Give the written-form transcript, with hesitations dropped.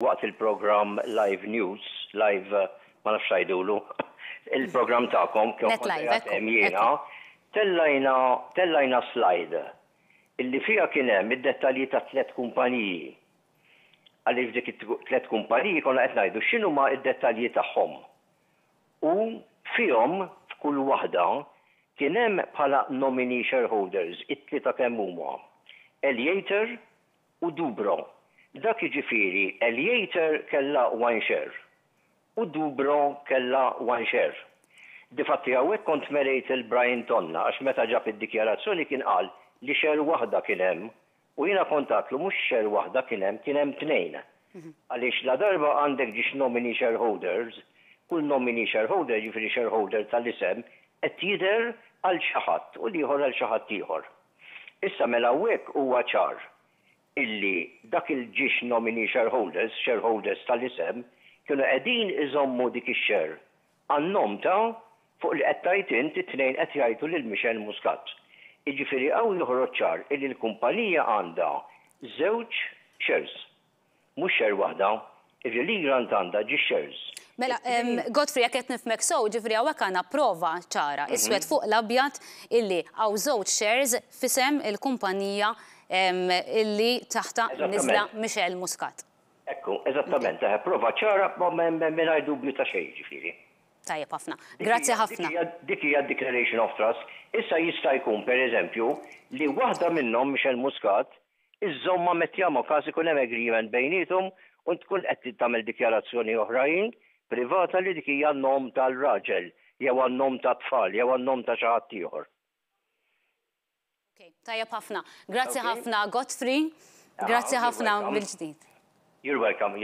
waqt il-programm Live News, live ma nafx ngħidulu, il-programm tagħkom jiena tellajna slide illi fiha kien hemm id-dettalji ta' 3 kumpaniji. Għaliex dik it-3 kumpaniji konna qed ngħidu x'inhuma d-dettalji tagħhom. U fihom f'kull waħda kien hemm bħala nominee shareholders it-tlieta kemm huma Eliator u Dubro. Dak jiġifieri Eliator kellha 1 share u Dubro kellha 1 share. Difatti hawnhekk kont merejt il-Brian Tonna għax meta ġab id-dikjarazzjoni kien qal li share waħda kien hemm u jiena kontatlu mhux share waħda kien hemm 2. Għaliex la darba għandek ġiex nominee shareholders, kull nominee shareholder jiġifieri shareholder tal-isem qed jidher għal xi ħadd u ieħor għal xi ħadd ieħor. Issa mela hawnhekk huwa ċar illi dak il-ġiex nominee shareholders tal-isem kienu qegħdin iżommu dik ix-share għan-nom ta' fuq li qed tgħid int it-tnejn qed jgħidu lil Michel Muscat. Jiġifieri hawn joħroġ ċar illi l-kumpanija għandha 2 shares. Mhux share waħda, li grant għandha ġi shares. Mela, Godfrey, jekk qed nifhmek sew, ġifieri hawnhekk għandna prova ċara iswed fuq l-abjad illi hawn 2 shares f'isem il-kumpanija illi taħta niżla Michel Muscat. Ekku, eżattament, prova ċara mingħajr dubju ta' xejn ġifieri. Tajjeb ħafna. Grazzi ħafna. Dik hija declaration of trust. Issa jista' jkun pereżempju li waħda minnhom Michel Muscat iżomma mettjama każ ikun hemm agreement bejniethom u tkun qed tagħmel dikjarazzjoni oħrajn privata li dik hija n-nom tal-raġel jew għan-nom tat-tfal jew għan-nom ta' xi ħadd ieħor. Tajjeb ħafna. Grazzi ħafna Godfrey. Grazzi ħafna mill-ġdid. You're welcome.